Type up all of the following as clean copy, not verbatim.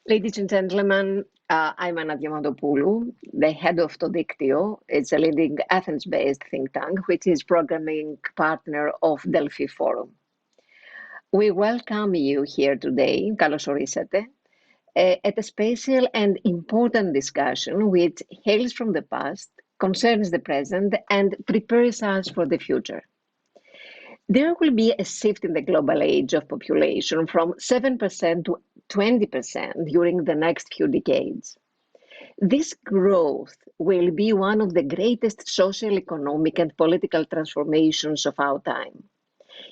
Ladies and gentlemen, I'm Diamantopoulou, the head of DIKTIO. It's a leading Athens-based think tank, which is programming partner of Delphi Forum. We welcome you here today, Kalos orίσατε, at a special and important discussion which hails from the past, concerns the present, and prepares us for the future. There will be a shift in the global age of population from 7% to 20% during the next few decades. This growth will be one of the greatest social, economic, and political transformations of our time.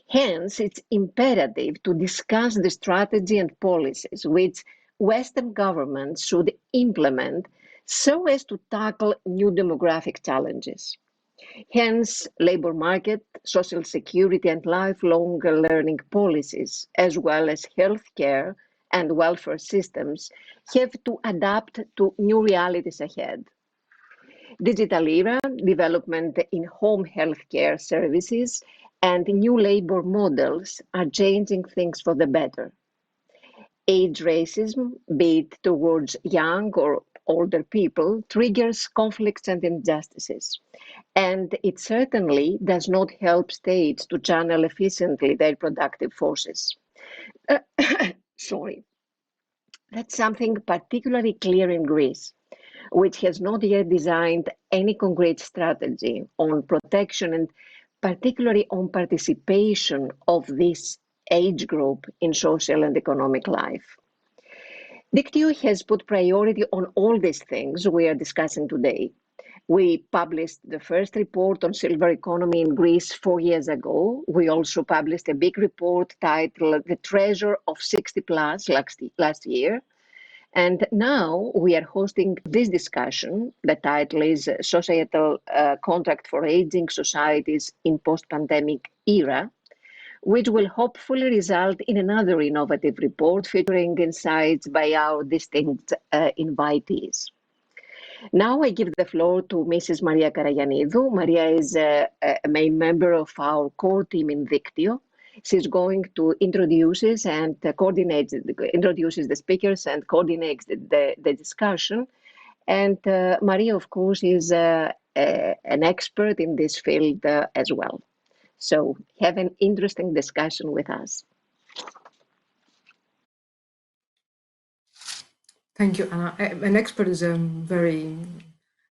Hence, it's imperative to discuss the strategy and policies which Western governments should implement so as to tackle new demographic challenges. Hence, labor market, social security, and lifelong learning policies, as well as healthcare and welfare systems, have to adapt to new realities ahead. Digital era, development in home healthcare services, and new labor models are changing things for the better. Age racism, be it towards young or older people, triggers conflicts and injustices. And it certainly does not help states to channel efficiently their productive forces. Sorry. That's something particularly clear in Greece, which has not yet designed any concrete strategy on protection and particularly on participation of this age group in social and economic life. DIKTIO has put priority on all these things we are discussing today. We published the first report on silver economy in Greece 4 years ago. We also published a big report titled The Treasure of 60 Plus last year. And now we are hosting this discussion. The title is Societal Contract for Aging Societies in Post-Pandemic Era, which will hopefully result in another innovative report featuring insights by our distinct invitees. Now I give the floor to Mrs. Maria Karagiannidou. Maria is a main member of our core team in DIKTIO. She's going to introduce the speakers and coordinates the discussion. And Maria, of course, is an expert in this field as well. So have an interesting discussion with us. Thank you, Anna. An expert is a very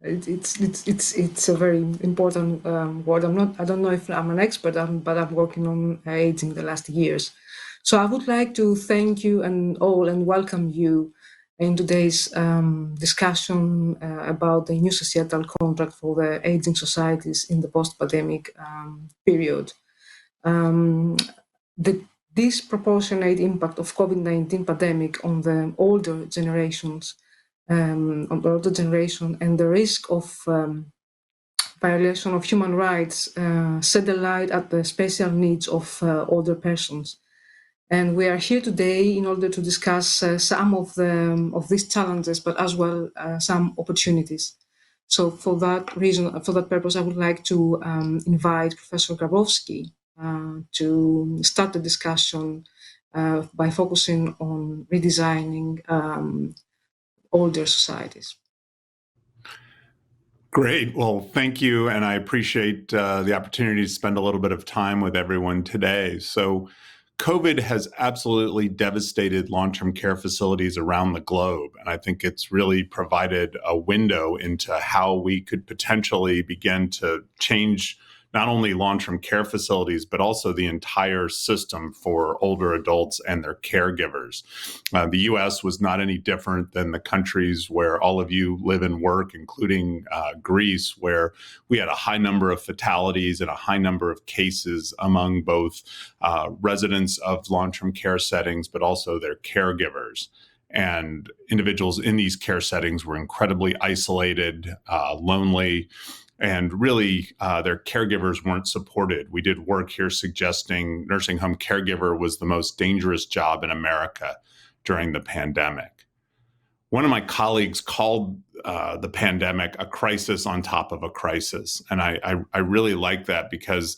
it's a very important word. I don't know if I'm an expert, but I'm working on aging the last years. So I would like to thank you and welcome you in today's discussion about the new societal contract for the aging societies in the post-pandemic period. The disproportionate impact of COVID-19 pandemic on the older generations, and the risk of violation of human rights shed a light at the special needs of older persons. And we are here today in order to discuss some of these challenges, but as well some opportunities. So for that reason, for that purpose, I would like to invite Professor Grabowski to start the discussion by focusing on redesigning older societies. Great. Well, thank you. And I appreciate the opportunity to spend a little bit of time with everyone today. So COVID has absolutely devastated long-term care facilities around the globe. And I think it's really provided a window into how we could potentially begin to change not only long-term care facilities, but also the entire system for older adults and their caregivers. The U.S. was not any different than the countries where all of you live and work, including Greece, where we had a high number of fatalities and a high number of cases among both residents of long-term care settings, but also their caregivers. And individuals in these care settings were incredibly isolated, lonely, And really, their caregivers weren't supported. We did work here suggesting nursing home caregiver was the most dangerous job in America during the pandemic. One of my colleagues called the pandemic a crisis on top of a crisis. And I really like that because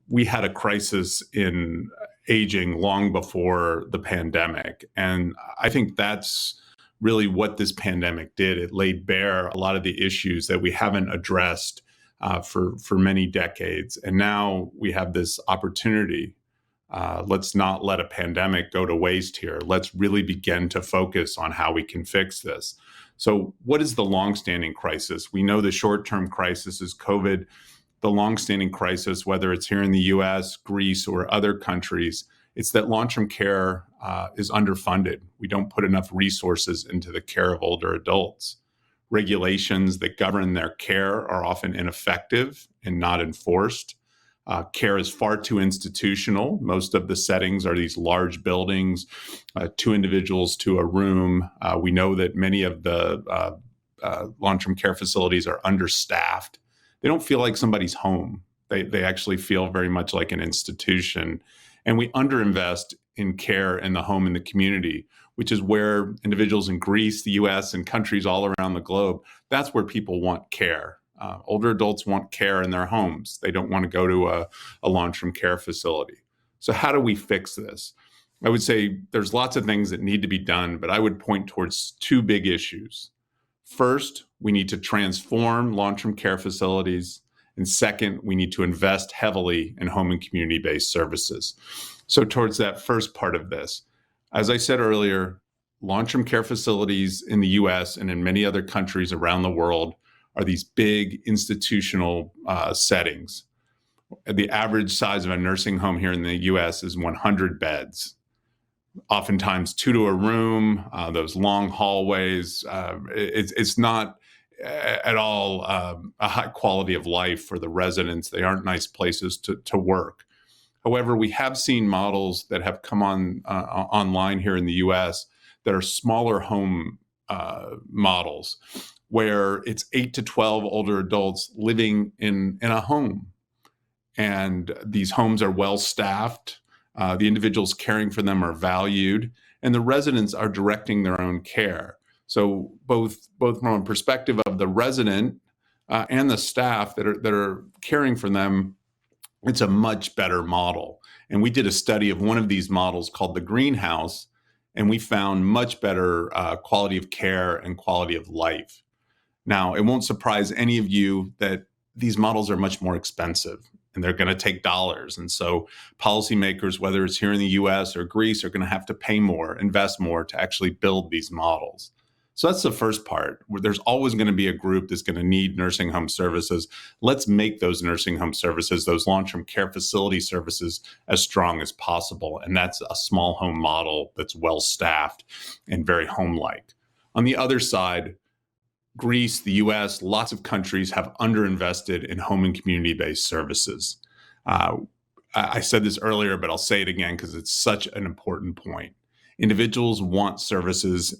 we had a crisis in aging long before the pandemic. And I think that's really what this pandemic did. It laid bare a lot of the issues that we haven't addressed for many decades. And now we have this opportunity. Let's not let a pandemic go to waste here. Let's really begin to focus on how we can fix this. So what is the longstanding crisis? We know the short-term crisis is COVID. The longstanding crisis, whether it's here in the US, Greece, or other countries, it's that long-term care is underfunded. We don't put enough resources into the care of older adults. Regulations that govern their care are often ineffective and not enforced. Care is far too institutional. Most of the settings are these large buildings, 2 individuals to a room. We know that many of the long-term care facilities are understaffed. They don't feel like somebody's home. They actually feel very much like an institution. And we underinvest in care in the home and the community, which is where individuals in Greece, the US, and countries all around the globe, that's where people want care. Older adults want care in their homes. They don't want to go to a long-term care facility. So how do we fix this? I would say there's lots of things that need to be done, but I would point towards 2 big issues. First, we need to transform long-term care facilities. And second, we need to invest heavily in home and community-based services. So towards that first part of this, as I said earlier, long-term care facilities in the US and in many other countries around the world are these big institutional settings. The average size of a nursing home here in the US is 100 beds. Oftentimes 2 to a room, those long hallways. It's not at all a high quality of life for the residents. They aren't nice places to work. However, we have seen models that have come online here in the US that are smaller home models where it's 8 to 12 older adults living in a home. And these homes are well staffed. The individuals caring for them are valued, and the residents are directing their own care. So both from a perspective of the resident and the staff that are caring for them, it's a much better model. And we did a study of one of these models called the greenhouse, and we found much better quality of care and quality of life. Now, it won't surprise any of you that these models are much more expensive and they're going to take dollars. And so policymakers, whether it's here in the US or Greece, are going to have to pay more, invest more to actually build these models. So that's the first part. There's always going to be a group that's going to need nursing home services. Let's make those nursing home services, those long-term care facility services, as strong as possible. And that's a small home model that's well staffed and very home-like. On the other side, Greece, the US, lots of countries have underinvested in home and community-based services. I said this earlier, but I'll say it again because it's such an important point. Individuals want services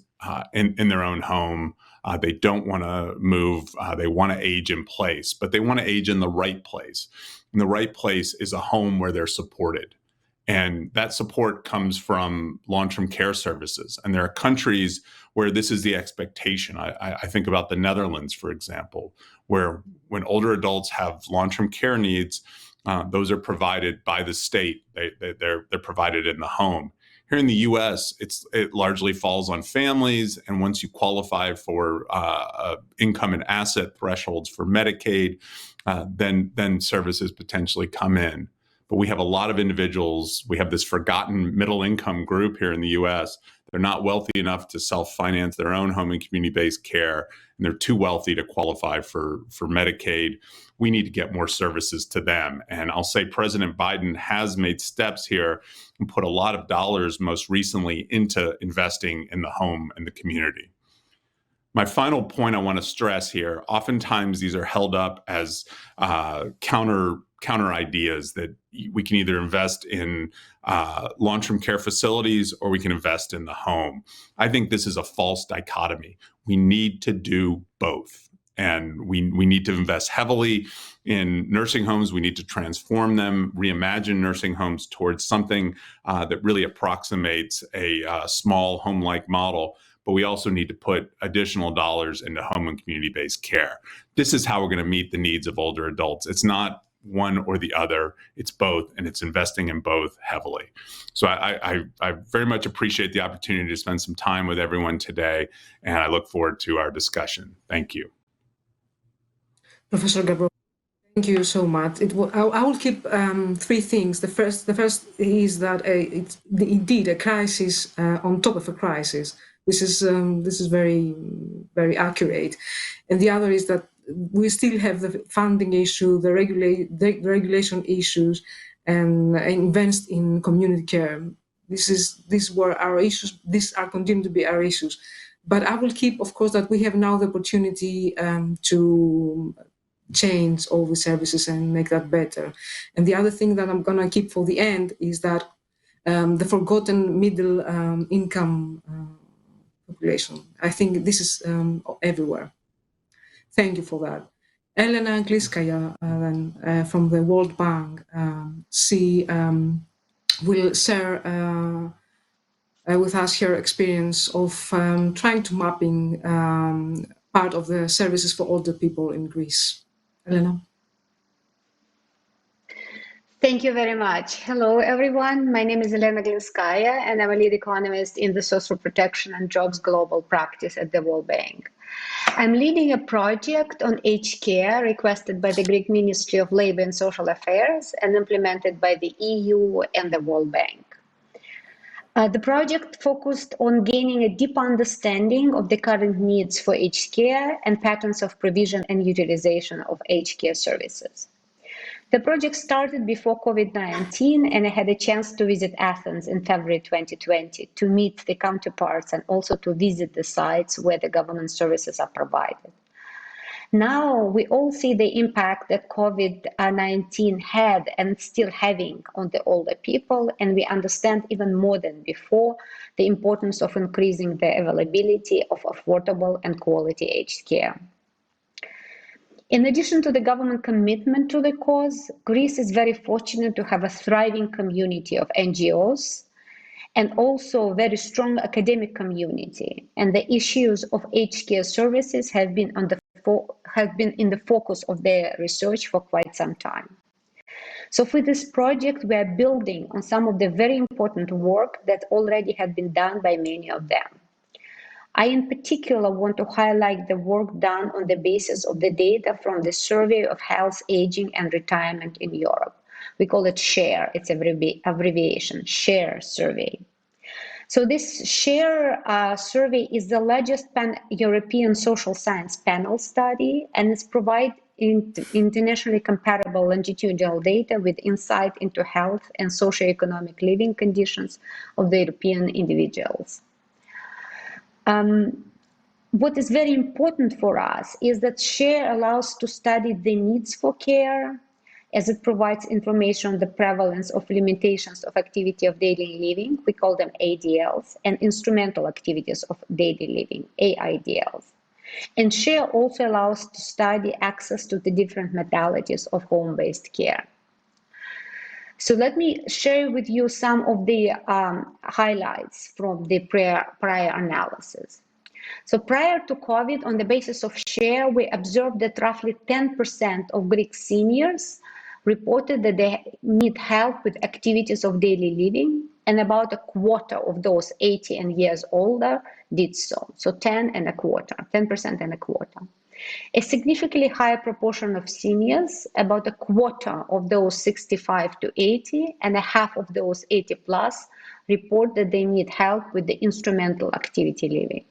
in their own home. They don't want to move. They want to age in place, but they want to age in the right place. And the right place is a home where they're supported. And that support comes from long-term care services. And there are countries where this is the expectation. I think about the Netherlands, for example, where when older adults have long-term care needs, those are provided by the state. They're provided in the home. Here in the U.S., it largely falls on families, and once you qualify for income and asset thresholds for Medicaid, then services potentially come in. But we have a lot of individuals. We have this forgotten middle income group here in the U.S. They're not wealthy enough to self-finance their own home and community-based care, and they're too wealthy to qualify for Medicaid. We need to get more services to them. And I'll say President Biden has made steps here and put a lot of dollars most recently into investing in the home and the community. My final point I want to stress here, oftentimes these are held up as counter ideas that we can either invest in long-term care facilities or we can invest in the home. I think this is a false dichotomy. We need to do both. And we need to invest heavily in nursing homes. We need to transform them, reimagine nursing homes towards something that really approximates a small home-like model. But we also need to put additional dollars into home and community-based care. This is how we're going to meet the needs of older adults. It's not one or the other, it's both, and it's investing in both heavily. So I very much appreciate the opportunity to spend some time with everyone today, and I look forward to our discussion. Thank you. Professor Grabowski, thank you so much. I will keep three things. The first is that it's indeed a crisis on top of a crisis. This is very, very accurate. And the other is that we still have the funding issue, the regulation issues, and invest in community care. These were our issues. These are continuing to be our issues. But I will keep, of course, that we have now the opportunity to change all the services and make that better. And the other thing that I'm going to keep for the end is that the forgotten middle income population. I think this is everywhere. Thank you for that. Elena Glinskaya from the World Bank, she will share with us her experience of trying to mapping part of the services for older people in Greece. Elena. Thank you very much. Hello, everyone. My name is Elena Glinskaya, and I'm a lead economist in the Social Protection and Jobs Global Practice at the World Bank. I'm leading a project on aged care requested by the Greek Ministry of Labour and Social Affairs and implemented by the EU and the World Bank. The project focused on gaining a deep understanding of the current needs for aged care and patterns of provision and utilization of aged care services. The project started before COVID-19, and I had a chance to visit Athens in February 2020 to meet the counterparts and also to visit the sites where the government services are provided. Now we all see the impact that COVID-19 had and still having on the older people, and we understand even more than before the importance of increasing the availability of affordable and quality aged care. In addition to the government commitment to the cause, Greece is very fortunate to have a thriving community of NGOs and also a very strong academic community. And the issues of aged care services have been in the focus of their research for quite some time. So for this project, we are building on some of the very important work that already had been done by many of them. I, in particular, want to highlight the work done on the basis of the data from the Survey of Health, Aging and Retirement in Europe. We call it SHARE, it's abbreviation, SHARE survey. So this SHARE survey is the largest pan-European social science panel study, and it's provide internationally comparable longitudinal data with insight into health and socioeconomic living conditions of the European individuals. What is very important for us is that SHARE allows to study the needs for care, as it provides information on the prevalence of limitations of activity of daily living, we call them ADLs, and instrumental activities of daily living, AIDLs. And SHARE also allows to study access to the different modalities of home-based care. So let me share with you some of the highlights from the prior analysis. So prior to COVID, on the basis of SHARE, we observed that roughly 10% of Greek seniors reported that they need help with activities of daily living, and about a quarter of those 80 and years older did so. So 10% and a quarter. A significantly higher proportion of seniors, about a quarter of those 65 to 80, and a half of those 80 plus, report that they need help with the instrumental activity living,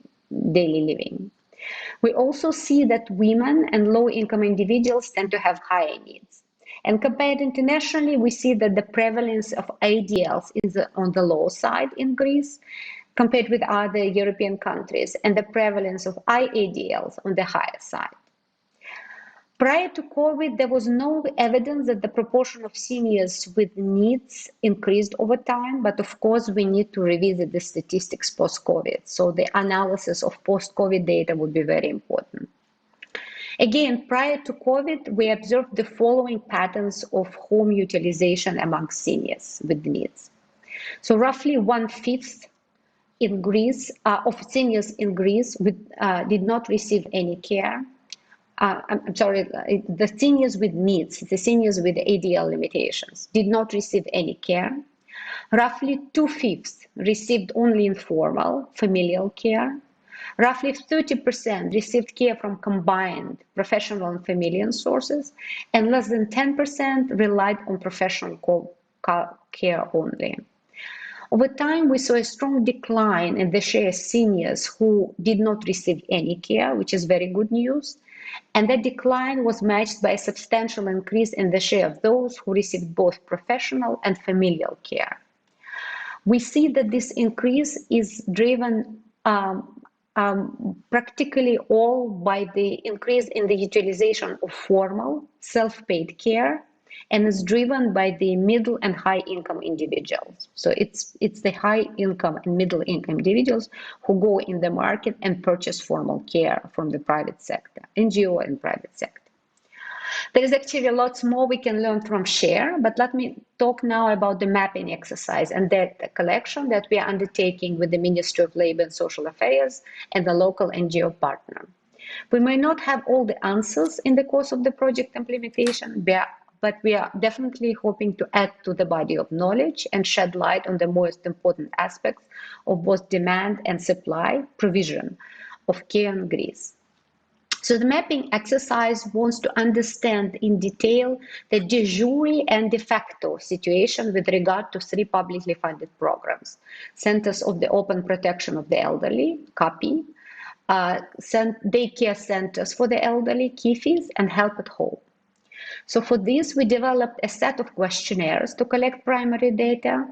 daily living. We also see that women and low-income individuals tend to have higher needs. And compared internationally, we see that the prevalence of ADLs is on the low side in Greece, compared with other European countries, and the prevalence of IADLs on the higher side. Prior to COVID, there was no evidence that the proportion of seniors with needs increased over time, but of course we need to revisit the statistics post-COVID. So the analysis of post-COVID data would be very important. Again, prior to COVID, we observed the following patterns of home utilization among seniors with needs. So roughly 1/5 in Greece of seniors in Greece did not receive any care. I'm sorry, the seniors with needs, the seniors with ADL limitations did not receive any care. Roughly 2/5 received only informal familial care. Roughly 30% received care from combined professional and familial sources, and less than 10% relied on professional care only. Over time, we saw a strong decline in the share of seniors who did not receive any care, which is very good news. And that decline was matched by a substantial increase in the share of those who received both professional and familial care. We see that this increase is driven practically all by the increase in the utilization of formal self-paid care, and is driven by the middle and high income individuals. So it's the high income and middle income individuals who go in the market and purchase formal care from the private sector, NGO and private sector. There is actually lots more we can learn from SHARE, but let me talk now about the mapping exercise and data collection that we are undertaking with the Ministry of Labour and Social Affairs and the local NGO partner. We may not have all the answers in the course of the project implementation, but we are definitely hoping to add to the body of knowledge and shed light on the most important aspects of both demand and supply provision of care in Greece. So the mapping exercise wants to understand in detail the de jure and de facto situation with regard to 3 publicly funded programs: Centers of the Open Protection of the Elderly, CAPI, daycare centers for the elderly, KIFIs, and help at home. So for this, we developed a set of questionnaires to collect primary data,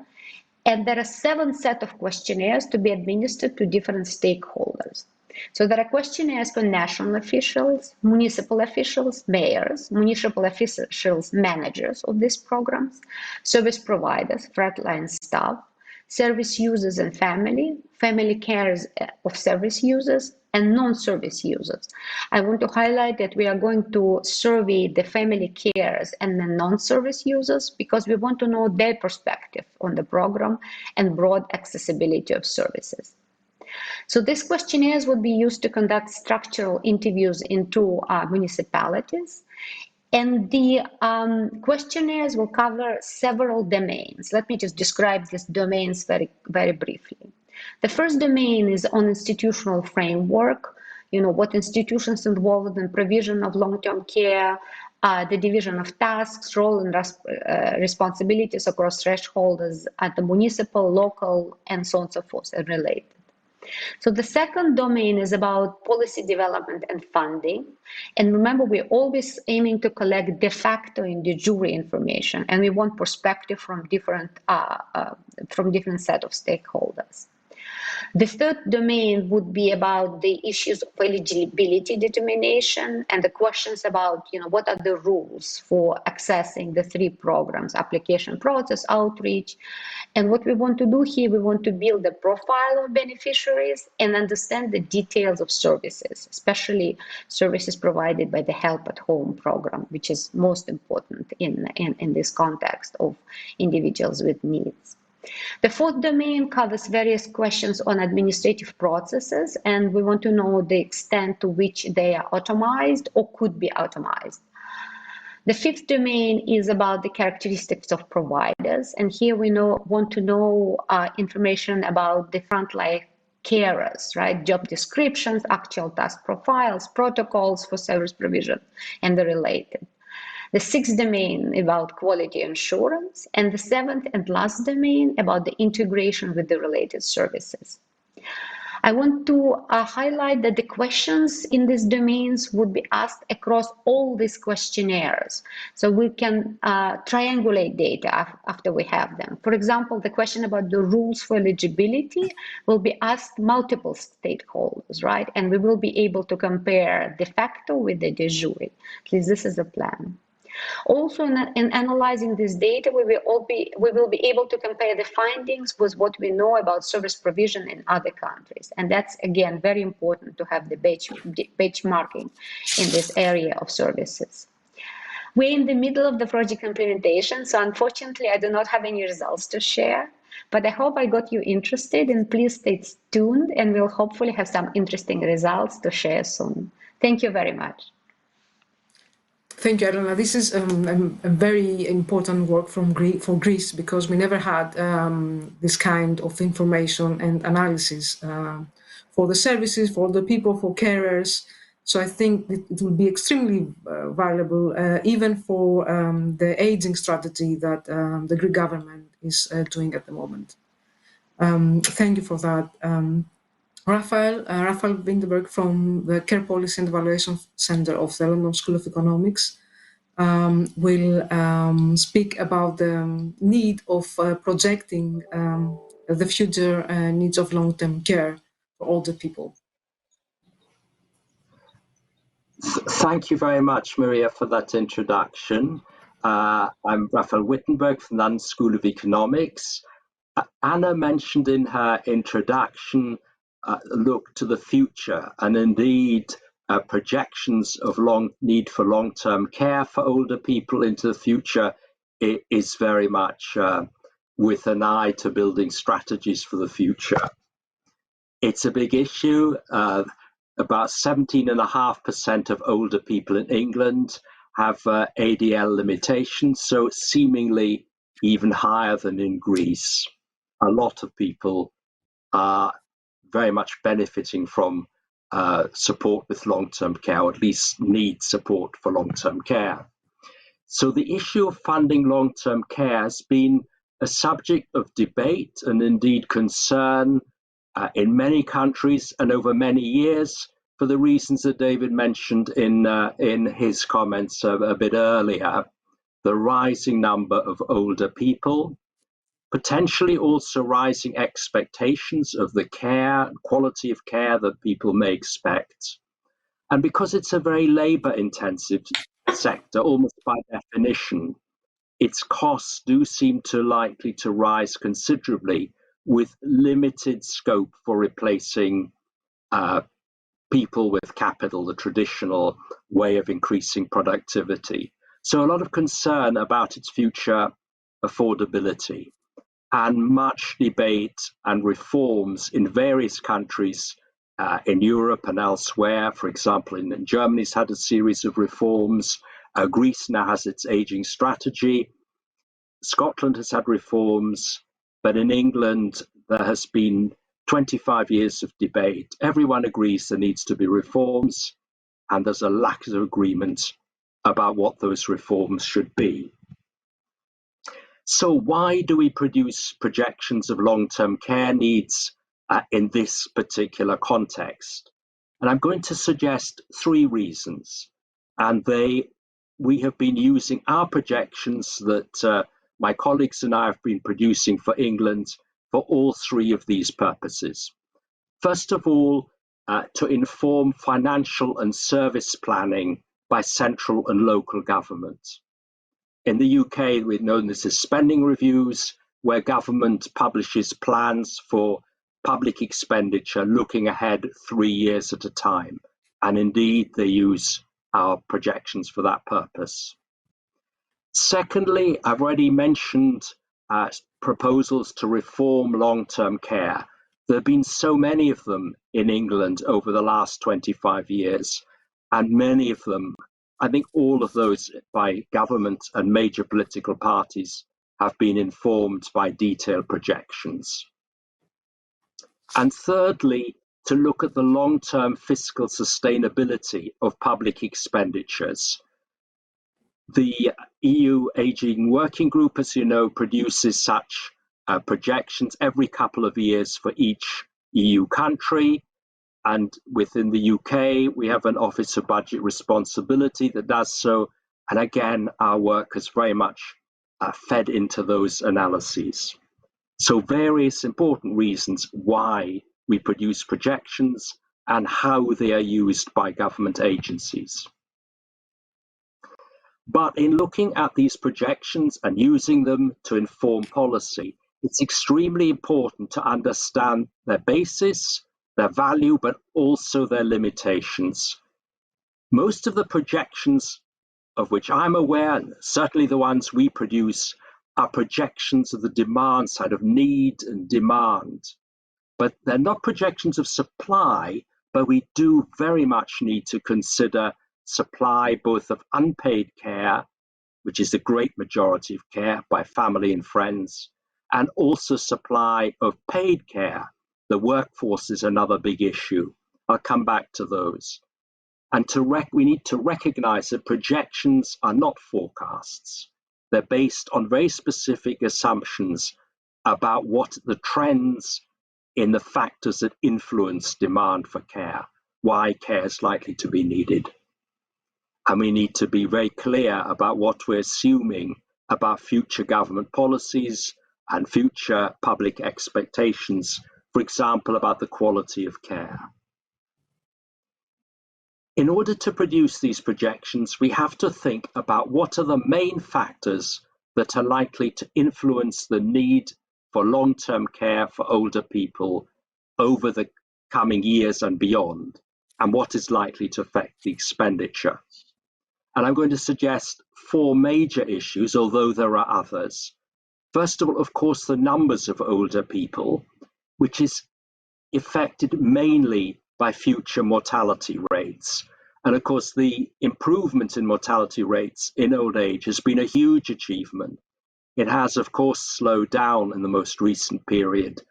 and there are 7 sets of questionnaires to be administered to different stakeholders. So there are questionnaires for national officials, municipal officials, mayors, municipal officials, managers of these programs, service providers, frontline staff, service users and family carers of service users, and non-service users. I want to highlight that we are going to survey the family carers and the non-service users because we want to know their perspective on the program and broad accessibility of services. So these questionnaires will be used to conduct structural interviews in 2 municipalities. And the questionnaires will cover several domains. Let me just describe these domains very, very briefly. The first domain is on institutional framework, what institutions involved in provision of long-term care, the division of tasks, role and responsibilities across thresholds at the municipal, local, and so on and so forth, and related. So the second domain is about policy development and funding. And remember, we're always aiming to collect de facto and de jure information, and we want perspective from different set of stakeholders. The third domain would be about the issues of eligibility determination and the questions about, what are the rules for accessing the 3 programs: application process, outreach. And what we want to do here, we want to build a profile of beneficiaries and understand the details of services, especially services provided by the Help at Home program, which is most important in this context of individuals with needs. The fourth domain covers various questions on administrative processes, and we want to know the extent to which they are automized or could be automized. The fifth domain is about the characteristics of providers, and here we want to know information about the frontline carers, right? Job descriptions, actual task profiles, protocols for service provision, and the related. The sixth domain about quality assurance, and the seventh and last domain about the integration with the related services. I want to highlight that the questions in these domains would be asked across all these questionnaires, so we can triangulate data after we have them. For example, the question about the rules for eligibility will be asked multiple stakeholders, right? And we will be able to compare de facto with the de jure. At least this is the plan. Also, in analyzing this data, we will be able to compare the findings with what we know about service provision in other countries. And that's, again, very important to have the benchmarking in this area of services. We're in the middle of the project implementation, so unfortunately, I do not have any results to share. But I hope I got you interested, and please stay tuned, and we'll hopefully have some interesting results to share soon. Thank you very much. Thank you, Elena. This is a very important work for Greece, because we never had this kind of information and analysis for the services, for the people, for carers. So I think it will be extremely valuable, even for the aging strategy that the Greek government is doing at the moment. Thank you for that. Raphael Wittenberg from the Care Policy and Evaluation Center of the London School of Economics will speak about the need of projecting the future needs of long-term care for older people. Thank you very much, Maria, for that introduction. I'm Raphael Wittenberg from the London School of Economics. Anna mentioned in her introduction look to the future, and indeed projections of need for long-term care for older people into the future is very much with an eye to building strategies for the future. It's a big issue. About 17.5% of older people in England have ADL limitations, so seemingly even higher than in Greece. A lot of people are very much benefiting from support with long-term care, or at least need support for long-term care. So the issue of funding long-term care has been a subject of debate and indeed concern in many countries and over many years, for the reasons that David mentioned in his comments a bit earlier. The rising number of older people, potentially also rising expectations of the care, quality of care that people may expect. And because it's a very labor-intensive sector, almost by definition, its costs do seem likely to rise considerably, with limited scope for replacing people with capital, the traditional way of increasing productivity. So a lot of concern about its future affordability, and much debate and reforms in various countries in Europe and elsewhere. For example, in Germany's had a series of reforms. Greece now has its aging strategy. Scotland has had reforms, but in England there has been 25 years of debate. Everyone agrees there needs to be reforms, and there's a lack of agreement about what those reforms should be. So why do we produce projections of long-term care needs in this particular context? And I'm going to suggest three reasons. And we have been using our projections that my colleagues and I have been producing for England for all three of these purposes. First of all, to inform financial and service planning by central and local government. In the UK, we've known this as spending reviews, where government publishes plans for public expenditure looking ahead 3 years at a time. And indeed, they use our projections for that purpose. Secondly, I've already mentioned proposals to reform long-term care. There have been so many of them in England over the last 25 years, and many of them, I think all of those by government and major political parties, have been informed by detailed projections. And thirdly, to look at the long-term fiscal sustainability of public expenditures. The EU Aging Working Group, as you know, produces such projections every couple of years for each EU country. And within the UK, we have an Office of Budget Responsibility that does so. And again, our work has very much fed into those analyses. So various important reasons why we produce projections and how they are used by government agencies. But in looking at these projections and using them to inform policy, it's extremely important to understand their basis, their value, but also their limitations. Most of the projections of which I'm aware, certainly the ones we produce, are projections of the demand side, of need and demand. But they're not projections of supply, but we do very much need to consider supply both of unpaid care, which is the great majority of care by family and friends, and also supply of paid care. The workforce is another big issue. I'll come back to those. And we need to recognize that projections are not forecasts. They're based on very specific assumptions about what the trends in the factors that influence demand for care, why care is likely to be needed. And we need to be very clear about what we're assuming about future government policies and future public expectations, for example, about the quality of care. In order to produce these projections, we have to think about what are the main factors that are likely to influence the need for long-term care for older people over the coming years and beyond, and what is likely to affect the expenditure. And I'm going to suggest 4 major issues, although there are others. First of all, of course, the numbers of older people, which is affected mainly by future mortality rates. And of course, the improvement in mortality rates in old age has been a huge achievement. It has, of course, slowed down in the most recent period,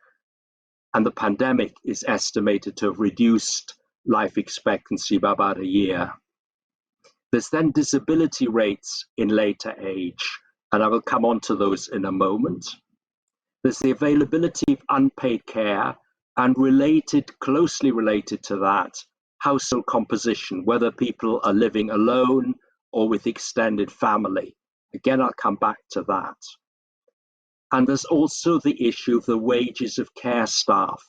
and the pandemic is estimated to have reduced life expectancy by about a year. There's then disability rates in later age, and I will come on to those in a moment. There's the availability of unpaid care, and closely related to that, household composition, whether people are living alone or with extended family. Again, I'll come back to that. And there's also the issue of the wages of care staff,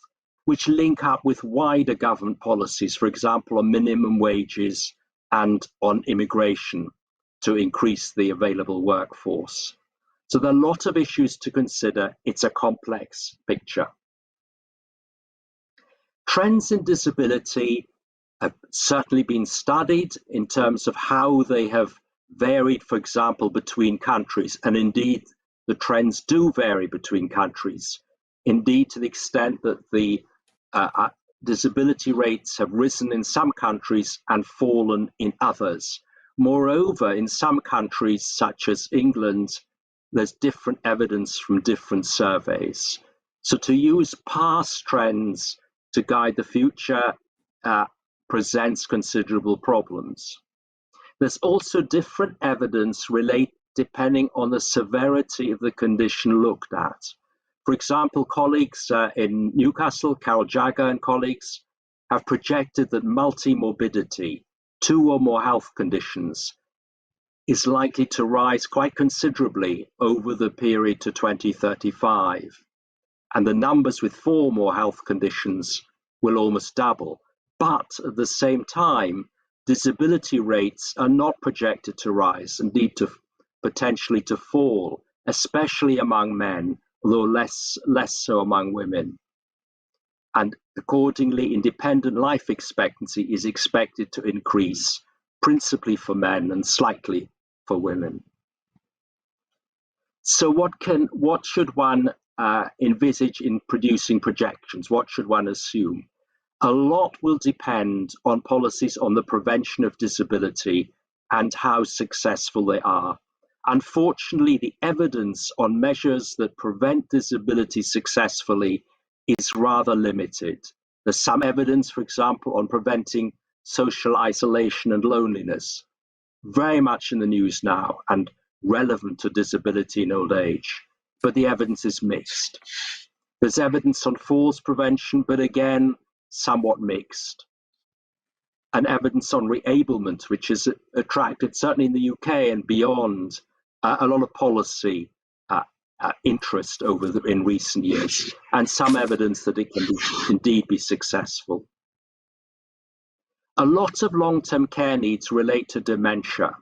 which link up with wider government policies, for example, on minimum wages and on immigration to increase the available workforce. So there are a lot of issues to consider. It's a complex picture. Trends in disability have certainly been studied in terms of how they have varied, for example, between countries, and indeed the trends do vary between countries. Indeed, to the extent that the disability rates have risen in some countries and fallen in others. Moreover, in some countries, such as England, there's different evidence from different surveys. So to use past trends to guide the future presents considerable problems. There's also different evidence depending on the severity of the condition looked at. For example, colleagues in Newcastle, Carol Jagger and colleagues, have projected that multimorbidity, 2 or more health conditions, is likely to rise quite considerably over the period to 2035. And the numbers with 4 or more health conditions will almost double. But at the same time, disability rates are not projected to rise, indeed potentially to fall, especially among men, although less so among women. And accordingly, independent life expectancy is expected to increase, principally for men and slightly for women. So what should one envisage in producing projections? What should one assume? A lot will depend on policies on the prevention of disability and how successful they are. Unfortunately, the evidence on measures that prevent disability successfully is rather limited. There's some evidence, for example, on preventing social isolation and loneliness, very much in the news now and relevant to disability in old age, but the evidence is mixed. There's evidence on falls prevention, but again, somewhat mixed. And evidence on reablement, which has attracted, certainly in the UK and beyond, a lot of policy interest in recent years, and some evidence that it can indeed be successful. A lot of long-term care needs relate to dementia,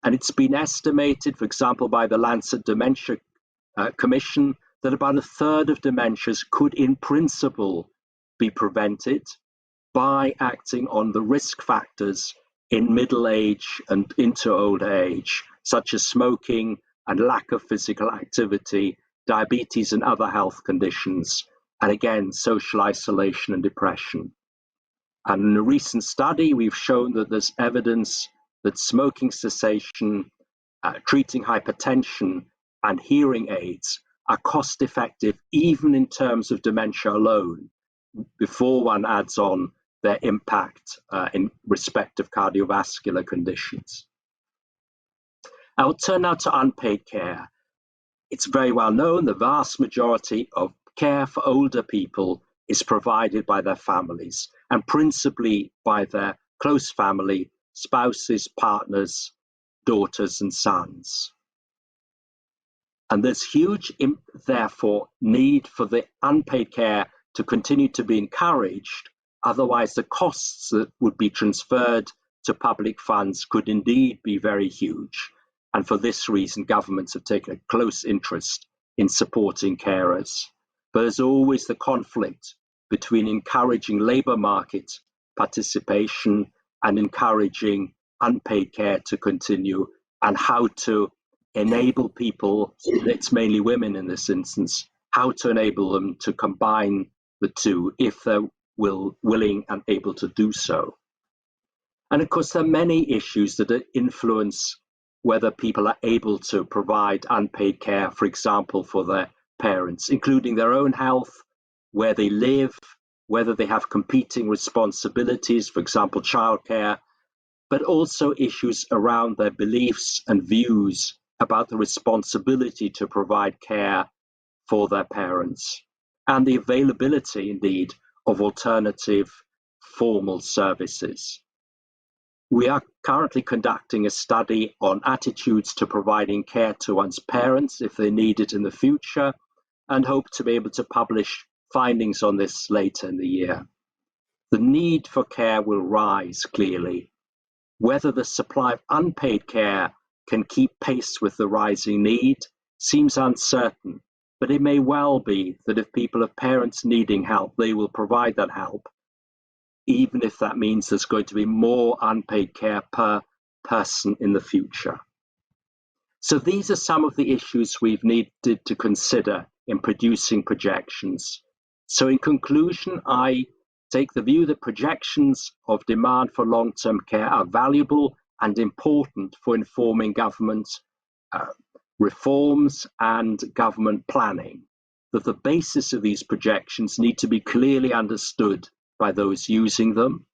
And it's been estimated, for example, by the Lancet Dementia Commission, that about a third of dementias could, in principle, be prevented by acting on the risk factors in middle age and into old age, such as smoking and lack of physical activity, diabetes and other health conditions, and again, social isolation and depression. And in a recent study, we've shown that there's evidence that smoking cessation, treating hypertension, and hearing aids are cost effective even in terms of dementia alone, before one adds on their impact in respect of cardiovascular conditions. I will turn now to unpaid care. It's very well known the vast majority of care for older people is provided by their families, and principally by their close family, spouses, partners, daughters and sons. And there's huge, therefore, need for the unpaid care to continue to be encouraged. Otherwise, the costs that would be transferred to public funds could indeed be very huge. And for this reason, governments have taken a close interest in supporting carers. But there's always the conflict between encouraging labour market participation and encouraging unpaid care to continue, and how to enable people, it's mainly women in this instance, how to enable them to combine the two if they're willing and able to do so. And of course, there are many issues that influence whether people are able to provide unpaid care, for example, for their parents, including their own health, where they live, whether they have competing responsibilities, for example, childcare, but also issues around their beliefs and views about the responsibility to provide care for their parents, and the availability, indeed, of alternative formal services. We are currently conducting a study on attitudes to providing care to one's parents if they need it in the future, and hope to be able to publish findings on this later in the year. The need for care will rise clearly. Whether the supply of unpaid care can keep pace with the rising need seems uncertain, but it may well be that if people have parents needing help, they will provide that help, even if that means there's going to be more unpaid care per person in the future. So these are some of the issues we've needed to consider in producing projections. So in conclusion, I take the view that projections of demand for long-term care are valuable and important for informing government reforms and government planning, that the basis of these projections need to be clearly understood by those using them,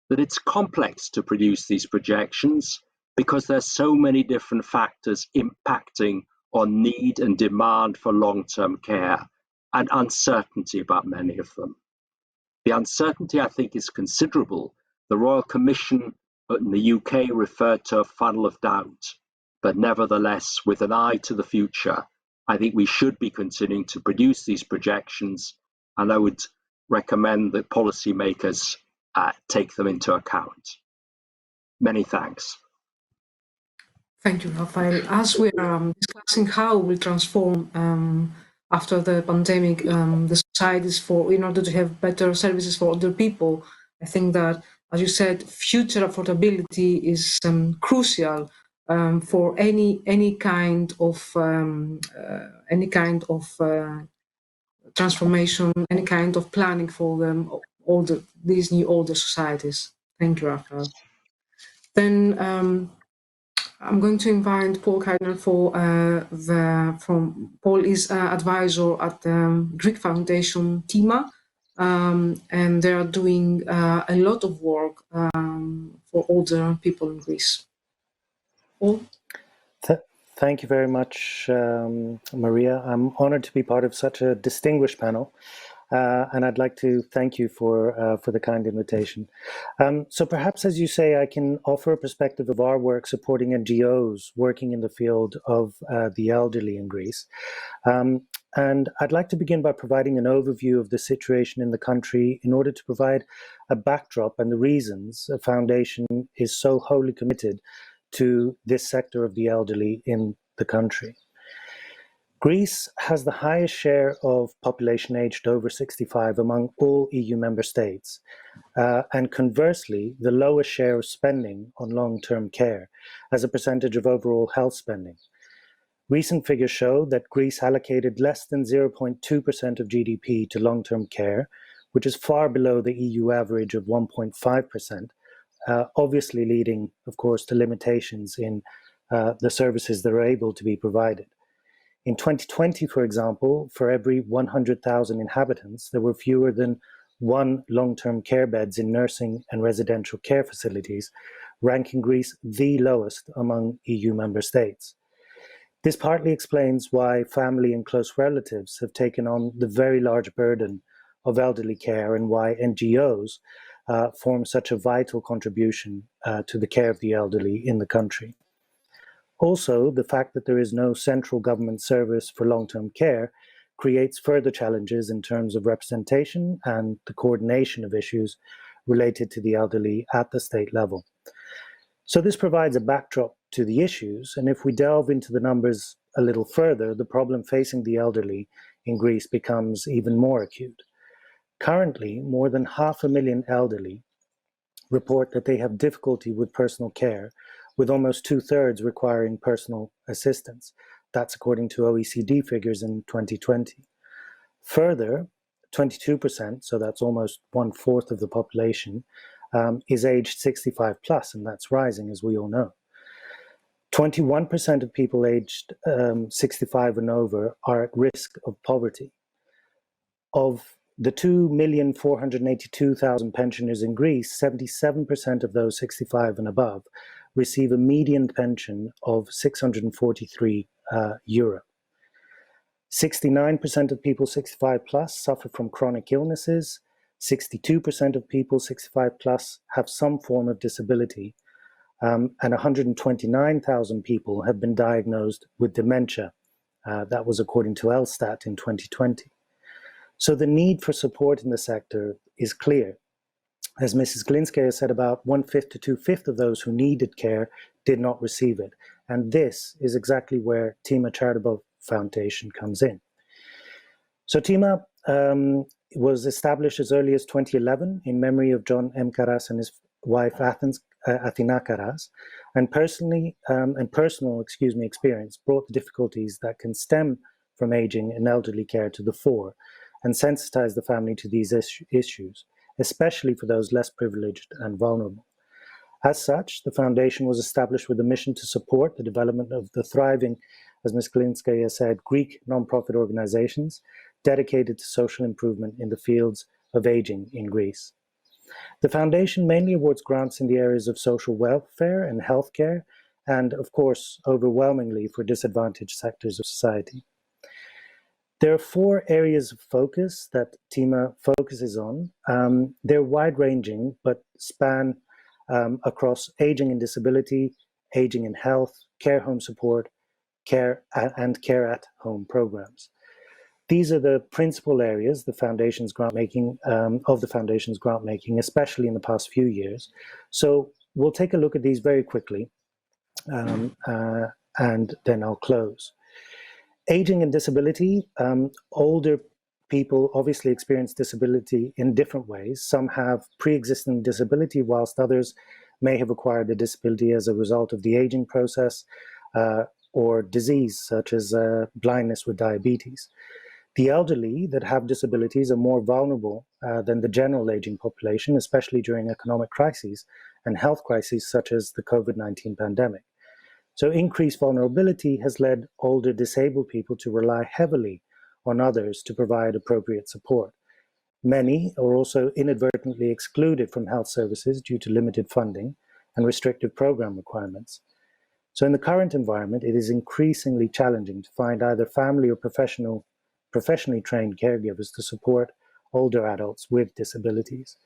that it's complex to produce these projections because there's so many different factors impacting on need and demand for long-term care, and uncertainty about many of them. The uncertainty, I think, is considerable. The Royal Commission in the UK referred to a funnel of doubt, but nevertheless, with an eye to the future, I think we should be continuing to produce these projections, and I would recommend that policymakers take them into account. Many thanks. Thank you, Raphael. As we are discussing how we'll transform after the pandemic the societies in order to have better services for older people, I think that, as you said, future affordability is crucial for any kind of transformation, any kind of planning for these new older societies. Thank you, Raphael. Then I'm going to invite Paul Kidner Paul is advisor at the Greek foundation TIMA, and they are doing a lot of work for older people in Greece. Paul? Thank you very much, Maria. I'm honored to be part of such a distinguished panel. And I'd like to thank you for the kind invitation. So perhaps, as you say, I can offer a perspective of our work supporting NGOs working in the field of the elderly in Greece. And I'd like to begin by providing an overview of the situation in the country in order to provide a backdrop and the reasons a foundation is so wholly committed to this sector of the elderly in the country. Greece has the highest share of population aged over 65 among all EU member states, and conversely, the lowest share of spending on long-term care as a percentage of overall health spending. Recent figures show that Greece allocated less than 0.2% of GDP to long-term care, which is far below the EU average of 1.5%, obviously leading, of course, to limitations in the services that are able to be provided. In 2020, for example, for every 100,000 inhabitants, there were fewer than 1 long-term care beds in nursing and residential care facilities, ranking Greece the lowest among EU member states. This partly explains why family and close relatives have taken on the very large burden of elderly care and why NGOs form such a vital contribution to the care of the elderly in the country. Also, the fact that there is no central government service for long-term care creates further challenges in terms of representation and the coordination of issues related to the elderly at the state level. So this provides a backdrop to the issues, and if we delve into the numbers a little further, the problem facing the elderly in Greece becomes even more acute. Currently, more than 500,000 elderly report that they have difficulty with personal care, with almost 2/3 requiring personal assistance. That's according to OECD figures in 2020. Further, 22%, so that's almost 1/4 of the population, is aged 65 plus, and that's rising, as we all know. 21% of people aged 65 and over are at risk of poverty. Of the 2,482,000 pensioners in Greece, 77% of those 65 and above receive a median pension of 643 euro. 69% of people 65 plus suffer from chronic illnesses. 62% of people 65 plus have some form of disability. And 129,000 people have been diagnosed with dementia. That was according to Elstat in 2020. So the need for support in the sector is clear. As Mrs. Glinskaya said, about 1/5 to 2/5 of those who needed care did not receive it. And this is exactly where TIMA Charitable Foundation comes in. So TIMA was established as early as 2011 in memory of John M. Karas and his wife Athina Karas, and personal experience brought the difficulties that can stem from aging and elderly care to the fore, and sensitize the family to these issues, especially for those less privileged and vulnerable. As such, the foundation was established with a mission to support the development of the thriving, as Ms. Glinskaya said, Greek non-profit organizations dedicated to social improvement in the fields of aging in Greece. The foundation mainly awards grants in the areas of social welfare and healthcare, and of course, overwhelmingly for disadvantaged sectors of society. There are 4 areas of focus that TIMA focuses on. They're wide-ranging, but span across aging and disability, aging and health, care home support, care at home programs. These are the principal areas the foundation's grant making, especially in the past few years. So we'll take a look at these very quickly, and then I'll close. Aging and disability, older people obviously experience disability in different ways. Some have pre-existing disability, whilst others may have acquired a disability as a result of the aging process or disease, such as blindness with diabetes. The elderly that have disabilities are more vulnerable than the general aging population, especially during economic crises and health crises such as the COVID-19 pandemic. So increased vulnerability has led older disabled people to rely heavily on others to provide appropriate support. Many are also inadvertently excluded from health services due to limited funding and restrictive program requirements. So in the current environment, it is increasingly challenging to find either family or professionally trained caregivers to support older adults with disabilities.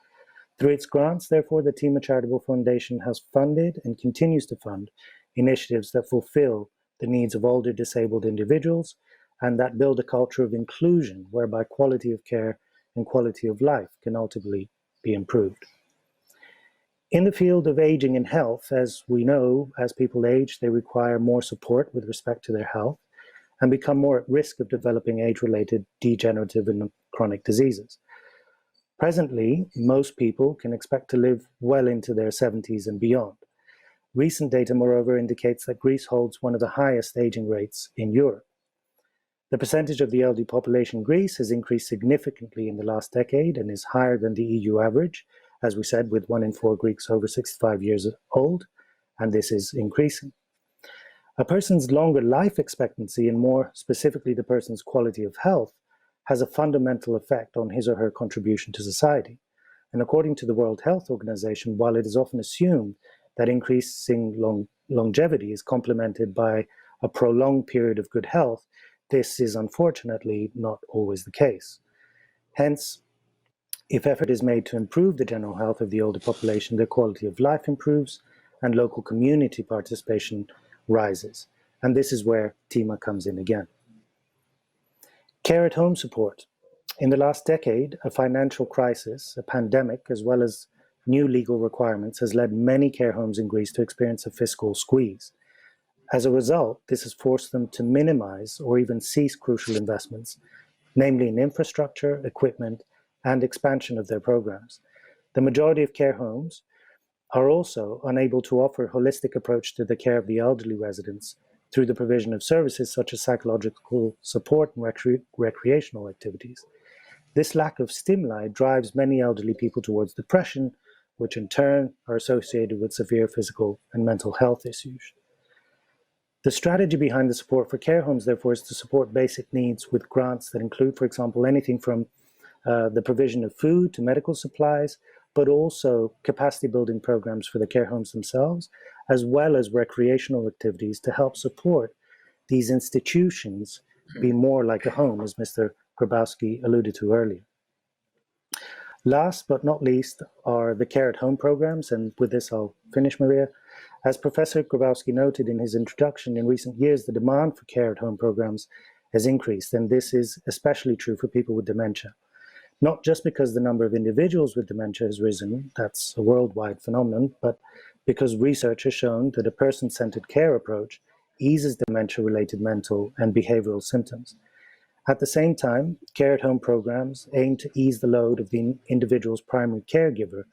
Through its grants, therefore, the TIMA Charitable Foundation has funded and continues to fund initiatives that fulfill the needs of older disabled individuals and that build a culture of inclusion whereby quality of care and quality of life can ultimately be improved. In the field of aging and health, as we know, as people age, they require more support with respect to their health and become more at risk of developing age-related degenerative and chronic diseases. Presently, most people can expect to live well into their 70s and beyond. Recent data, moreover, indicates that Greece holds one of the highest aging rates in Europe. The percentage of the elderly population in Greece has increased significantly in the last decade and is higher than the EU average, as we said, with 1 in 4 Greeks over 65 years old, and this is increasing. A person's longer life expectancy, and more specifically the person's quality of health, has a fundamental effect on his or her contribution to society. And according to the World Health Organization, while it is often assumed that increasing longevity is complemented by a prolonged period of good health, this is unfortunately not always the case. Hence, if effort is made to improve the general health of the older population, their quality of life improves and local community participation rises. And this is where TIMA comes in again. Care at home support. In the last decade, a financial crisis, a pandemic, as well as new legal requirements has led many care homes in Greece to experience a fiscal squeeze. As a result, this has forced them to minimize or even cease crucial investments, namely in infrastructure, equipment, and expansion of their programs. The majority of care homes are also unable to offer a holistic approach to the care of the elderly residents through the provision of services such as psychological support and recreational activities. This lack of stimuli drives many elderly people towards depression, which in turn are associated with severe physical and mental health issues. The strategy behind the support for care homes, therefore, is to support basic needs with grants that include, for example, anything from the provision of food to medical supplies, but also capacity building programs for the care homes themselves, as well as recreational activities to help support these institutions be more like a home, as Mr. Grabowski alluded to earlier. Last but not least are the care at home programs, and with this I'll finish, Maria. As Professor Grabowski noted in his introduction, in recent years the demand for care at home programs has increased, and this is especially true for people with dementia. Not just because the number of individuals with dementia has risen, that's a worldwide phenomenon, but because research has shown that a person-centered care approach eases dementia-related mental and behavioral symptoms. At the same time, care at home programs aim to ease the load of the individual's primary caregiver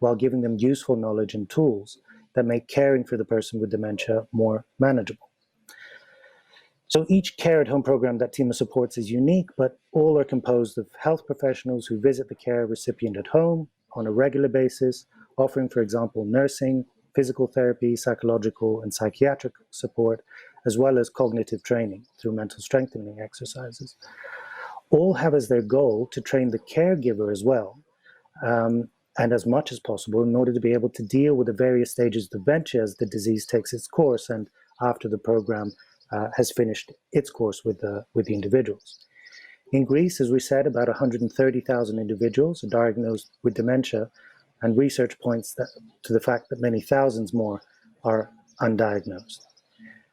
while giving them useful knowledge and tools that make caring for the person with dementia more manageable. So each care at home program that TIMA supports is unique, but all are composed of health professionals who visit the care recipient at home on a regular basis, offering, for example, nursing, physical therapy, psychological and psychiatric support, as well as cognitive training through mental strengthening exercises. All have as their goal to train the caregiver as well, and as much as possible in order to be able to deal with the various stages of dementia as the disease takes its course and after the program has finished its course with the individuals. In Greece, as we said, about 130,000 individuals are diagnosed with dementia, and research points to the fact that many thousands more are undiagnosed.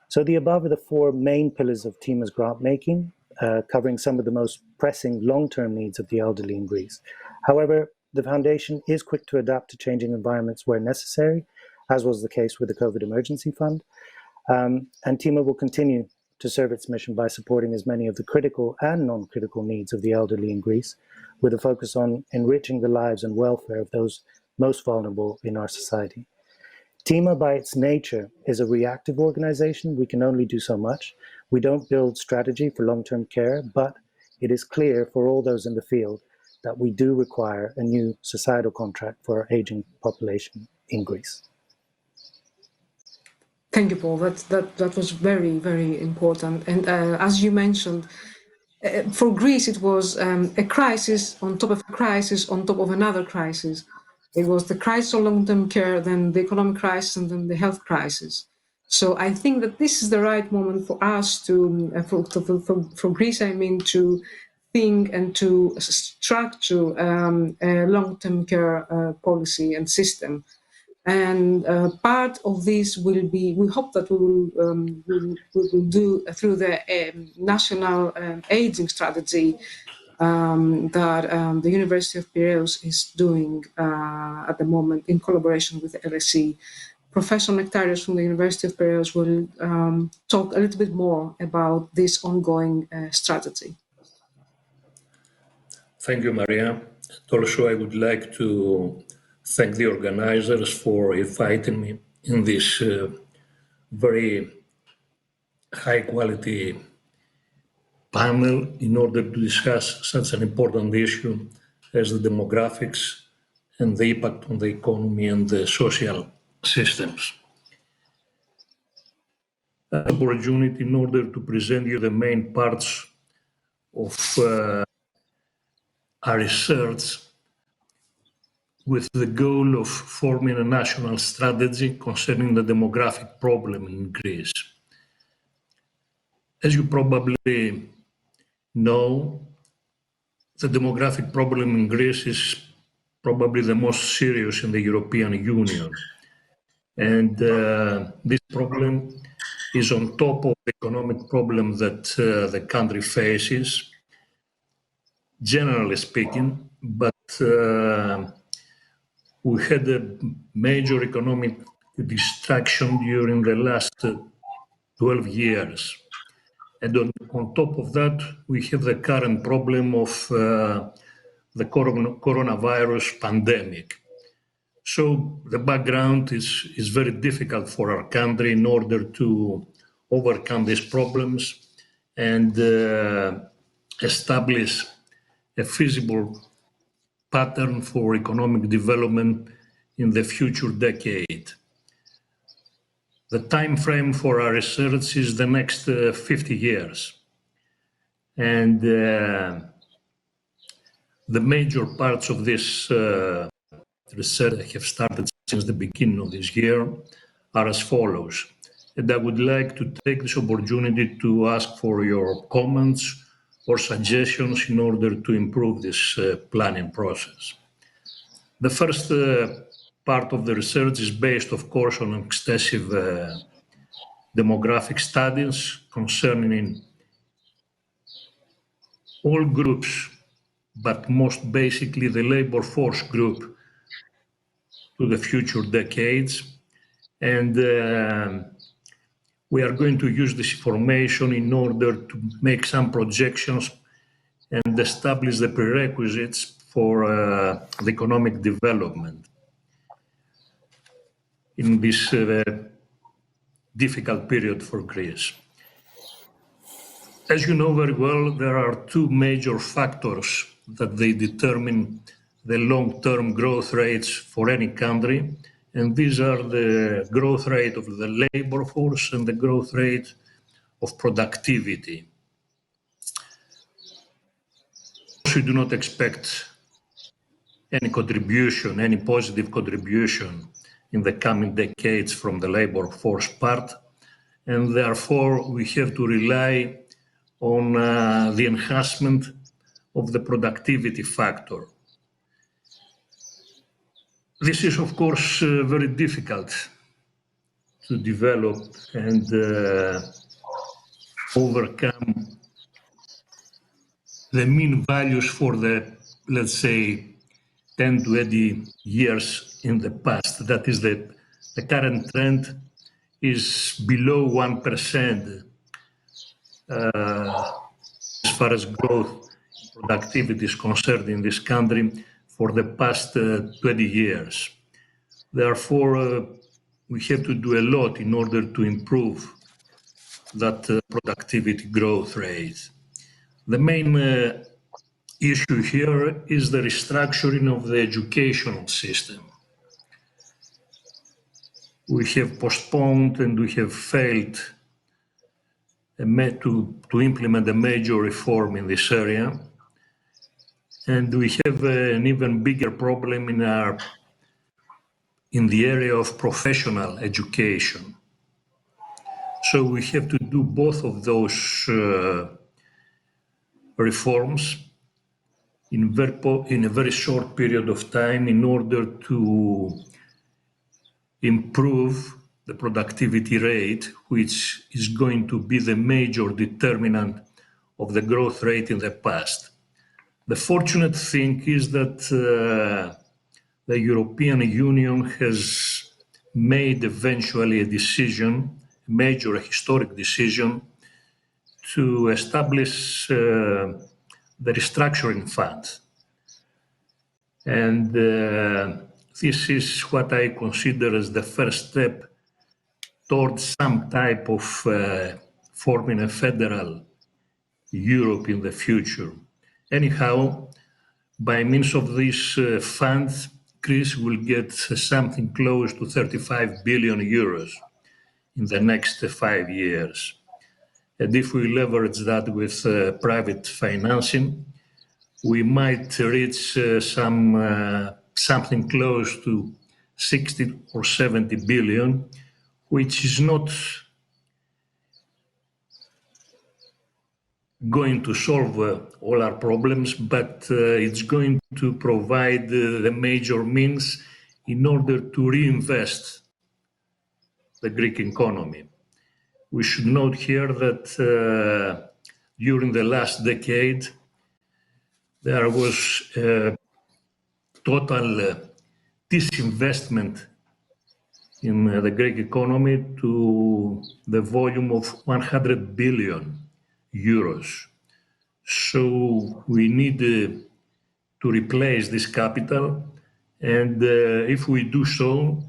So the above are the four main pillars of TIMA's grant making, covering some of the most pressing long-term needs of the elderly in Greece. However, the Foundation is quick to adapt to changing environments where necessary, as was the case with the COVID Emergency Fund. And TIMA will continue to serve its mission by supporting as many of the critical and non-critical needs of the elderly in Greece, with a focus on enriching the lives and welfare of those most vulnerable in our society. TIMA, by its nature, is a reactive organization. We can only do so much. We don't build strategy for long-term care, but it is clear for all those in the field that we do require a new societal contract for our aging population in Greece. Thank you, Paul. That was very, very important. And as you mentioned, for Greece, it was a crisis on top of a crisis on top of another crisis. It was the crisis on long-term care, then the economic crisis, and then the health crisis. So I think that this is the right moment for us to, for Greece, I mean, to think and to structure a long-term care policy and system. And part of this will be, we hope that we will do through the national aging strategy, that the University of Piraeus is doing at the moment in collaboration with LSE. Professor Nectarios from the University of Piraeus will talk a little bit more about this ongoing strategy. Thank you, Maria. Also, I would like to thank the organizers for inviting me in this very high-quality panel in order to discuss such an important issue as the demographics and the impact on the economy and the social systems. An opportunity in order to present you the main parts of our research with the goal of forming a national strategy concerning the demographic problem in Greece. As you probably know, the demographic problem in Greece is probably the most serious in the European Union. And this problem is on top of the economic problem that the country faces, generally speaking, but we had a major economic distraction during the last 12 years. And on top of that, we have the current problem of the coronavirus pandemic. So the background is very difficult for our country in order to overcome these problems and establish a feasible pattern for economic development in the future decade. The time frame for our research is the next 50 years. And the major parts of this research that have started since the beginning of this year are as follows. And I would like to take this opportunity to ask for your comments or suggestions in order to improve this planning process. The first part of the research is based, of course, on extensive demographic studies concerning all groups, but most basically the labor force group to the future decades. And we are going to use this information in order to make some projections and establish the prerequisites for the economic development in this difficult period for Greece. As you know very well, there are two major factors that they determine the long-term growth rates for any country, and these are the growth rate of the labor force and the growth rate of productivity. We do not expect any contribution, any positive contribution in the coming decades from the labor force part, and therefore we have to rely on the enhancement of the productivity factor. This is, of course, very difficult to develop and overcome the mean values for the, let's say, 10 to 80 years in the past. That is the current trend is below 1% as far as growth productivity is concerned in this country for the past 20 years. Therefore, we have to do a lot in order to improve that productivity growth rate. The main issue here is the restructuring of the educational system. We have postponed and we have failed to implement a major reform in this area. And we have an even bigger problem in the area of professional education. So we have to do both of those reforms in a very short period of time in order to improve the productivity rate, which is going to be the major determinant of the growth rate in the past. The fortunate thing is that the European Union has made eventually a decision, a major historic decision, to establish the restructuring fund. And this is what I consider as the first step towards some type of forming a federal Europe in the future. Anyhow, by means of this fund, Greece will get something close to 35 billion euros in the next 5 years. And if we leverage that with private financing, we might reach something close to 60 or 70 billion, which is not going to solve all our problems, but it's going to provide the major means in order to reinvest the Greek economy. We should note here that during the last decade, there was total disinvestment in the Greek economy to the volume of 100 billion euros. So we need to replace this capital, and if we do so,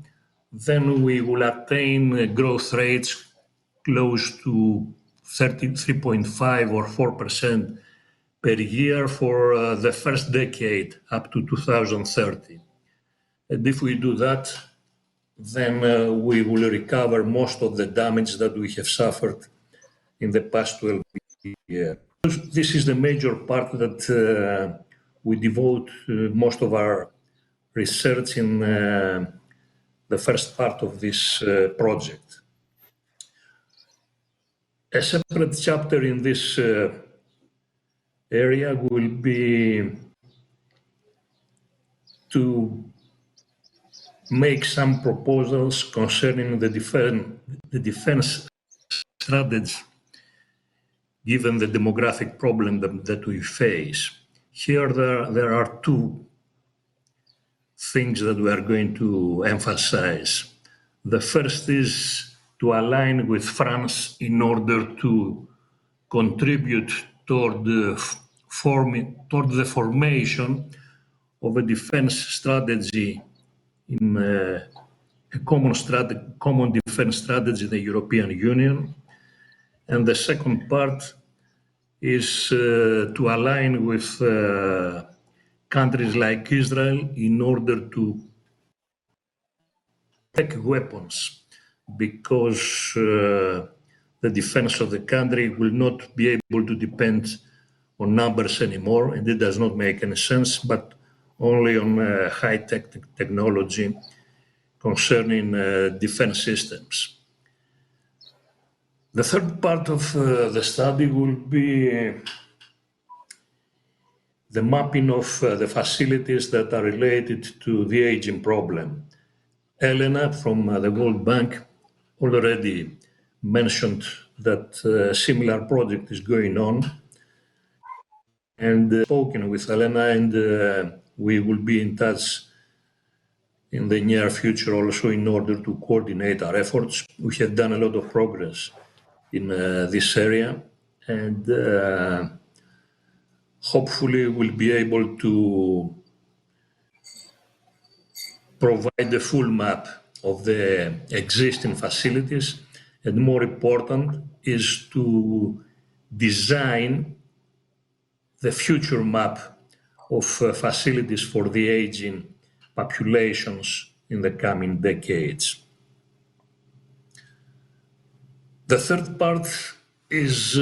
then we will attain growth rates close to 3.5 or 4% per year for the first decade up to 2030. And if we do that, then we will recover most of the damage that we have suffered in the past 12 years. This is the major part that we devote most of our research in the first part of this project. A separate chapter in this area will be to make some proposals concerning the defense strategy, given the demographic problem that we face. Here there are two things that we are going to emphasize. The first is to align with France in order to contribute toward the formation of a defense strategy in a common defense strategy in the European Union. And the second part is to align with countries like Israel in order to take weapons, because the defense of the country will not be able to depend on numbers anymore, and it does not make any sense, but only on high-tech technology concerning defense systems. The third part of the study will be the mapping of the facilities that are related to the aging problem. Elena from the World Bank already mentioned that a similar project is going on, and spoken with Elena, and we will be in touch in the near future also in order to coordinate our efforts. We have done a lot of progress in this area, and hopefully we'll be able to provide the full map of the existing facilities, and more important is to design the future map of facilities for the aging populations in the coming decades. The third part is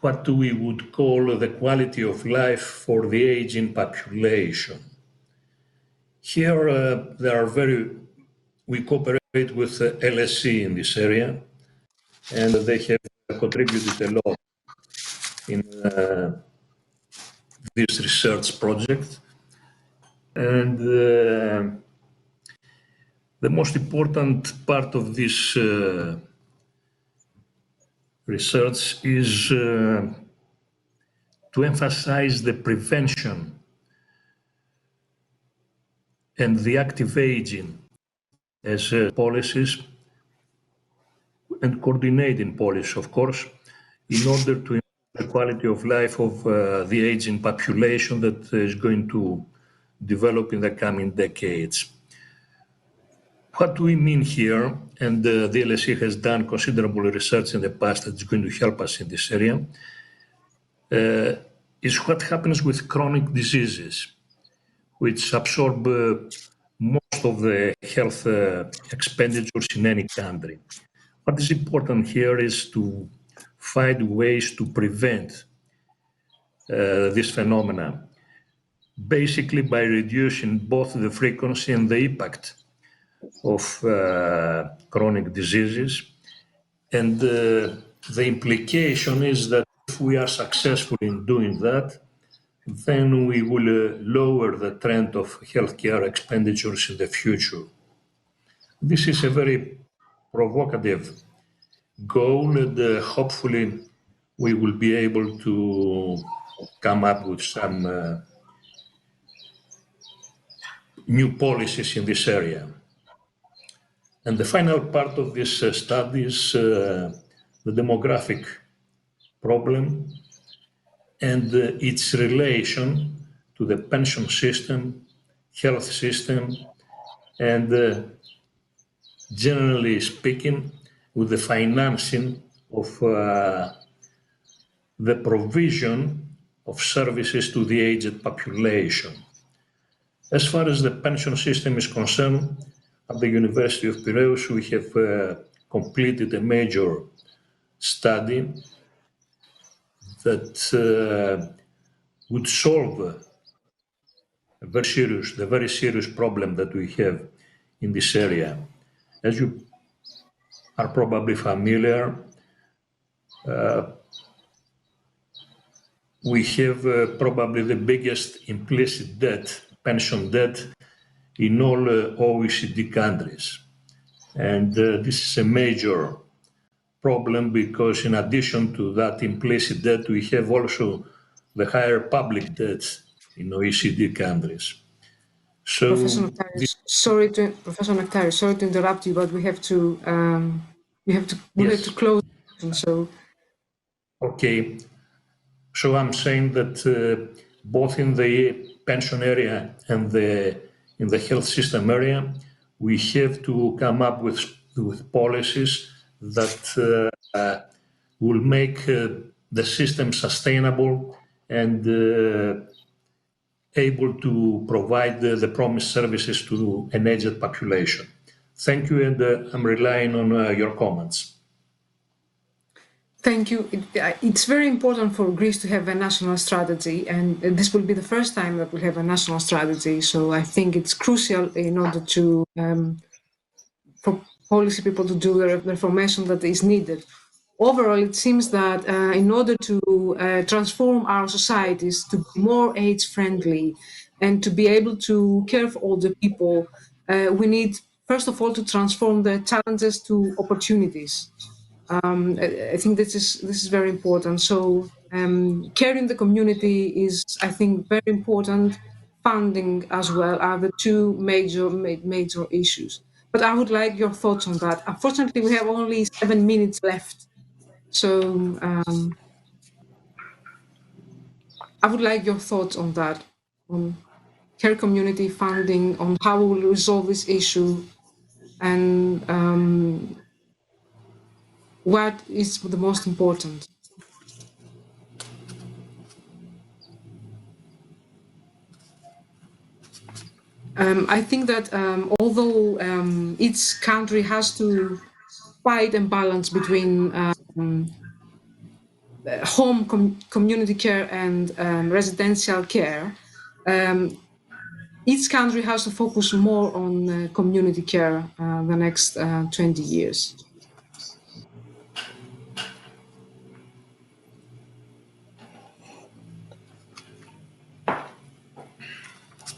what we would call the quality of life for the aging population. Here we cooperate with LSE in this area, and they have contributed a lot in this research project. And the most important part of this research is to emphasize the prevention and the active aging as policies and coordinating policies, of course, in order to improve the quality of life of the aging population that is going to develop in the coming decades. What do we mean here, and the LSE has done considerable research in the past that's going to help us in this area, is what happens with chronic diseases, which absorb most of the health expenditures in any country. What is important here is to find ways to prevent this phenomena, basically by reducing both the frequency and the impact of chronic diseases. And the implication is that if we are successful in doing that, then we will lower the trend of healthcare expenditures in the future. This is a very provocative goal, and hopefully we will be able to come up with some new policies in this area. And the final part of this study is the demographic problem and its relation to the pension system, health system, and generally speaking, with the financing of the provision of services to the aged population. As far as the pension system is concerned, at the University of Piraeus, we have completed a major study that would solve the very serious problem that we have in this area. As you are probably familiar, we have probably the biggest implicit debt, pension debt, in all OECD countries. And this is a major problem because in addition to that implicit debt, we have also the higher public debt in OECD countries. So, Professor Nectarios, sorry to interrupt you, but we have to close. So, okay. So I'm saying that both in the pension area and in the health system area, we have to come up with policies that will make the system sustainable and able to provide the promised services to an aged population. Thank you, and I'm relying on your comments. Thank you. It's very important for Greece to have a national strategy, and this will be the first time that we have a national strategy. So I think it's crucial in order to for policy people to do the reformation that is needed. Overall, it seems that in order to transform our societies to be more age-friendly and to be able to care for older people, we need, first of all, to transform the challenges to opportunities. I think this is very important. So caring the community is, I think, very important. Funding as well are the two major issues. But I would like your thoughts on that. Unfortunately, we have only 7 minutes left. So I would like your thoughts on that, on care community funding, on how we will resolve this issue, and what is the most important. I think that although each country has to fight and balance between home community care and residential care, each country has to focus more on community care the next 20 years.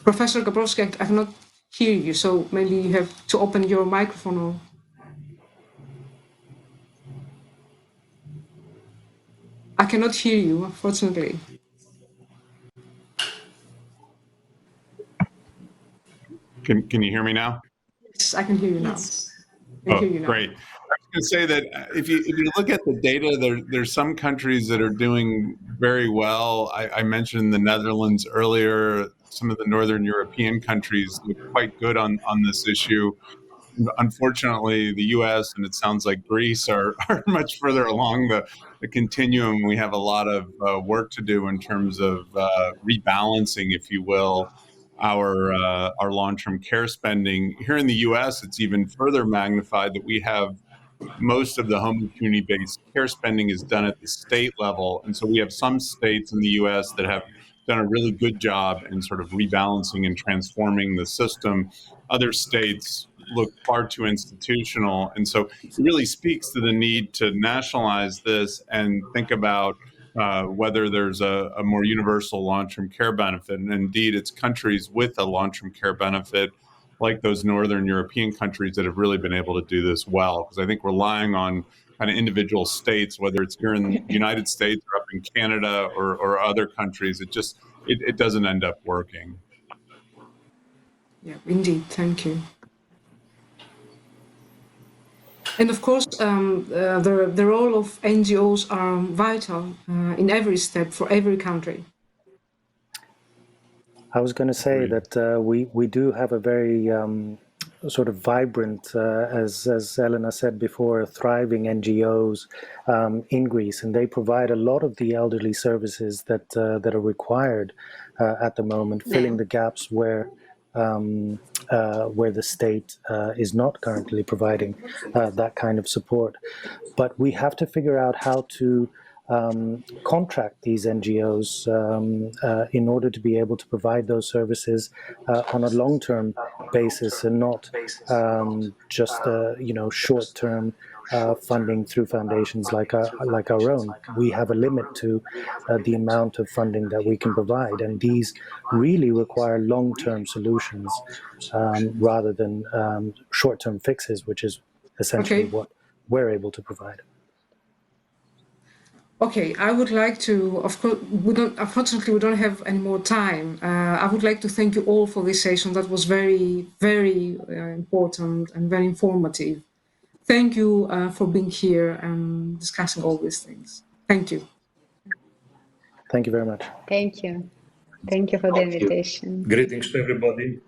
Professor Grabowski, I cannot hear you, so maybe you have to open your microphone. Or... I cannot hear you, unfortunately. Can you hear me now? Yes, I can hear you now. Great. I was going to say that if you look at the data, there's some countries that are doing very well. I mentioned the Netherlands earlier. Some of the Northern European countries look quite good on this issue. Unfortunately, the U.S. and it sounds like Greece are much further along the continuum. We have a lot of work to do in terms of rebalancing, if you will, our long-term care spending. Here in the U.S., it's even further magnified that we have most of the home and community-based care spending is done at the state level. And so we have some states in the US that have done a really good job in sort of rebalancing and transforming the system. Other states look far too institutional. And so it really speaks to the need to nationalize this and think about whether there's a more universal long-term care benefit. And indeed, it's countries with a long-term care benefit like those Northern European countries that have really been able to do this well. Because I think relying on kind of individual states, whether it's here in the United States or up in Canada or other countries, it doesn't end up working. Yeah, indeed. Thank you. And of course, the role of NGOs are vital in every step for every country. I was going to say that we do have a very sort of vibrant, as Elena said before, thriving NGOs in Greece, and they provide a lot of the elderly services that are required at the moment, filling the gaps where the state is not currently providing that kind of support. But we have to figure out how to contract these NGOs in order to be able to provide those services on a long-term basis and not just short-term funding through foundations like our own. We have a limit to the amount of funding that we can provide, and these really require long-term solutions rather than short-term fixes, which is essentially what we're able to provide. Okay, I would like to, of course, unfortunately, we don't have any more time. I would like to thank you all for this session. That was very, very important and very informative. Thank you for being here and discussing all these things. Thank you. Thank you very much. Thank you. Thank you for the invitation. Greetings to everybody.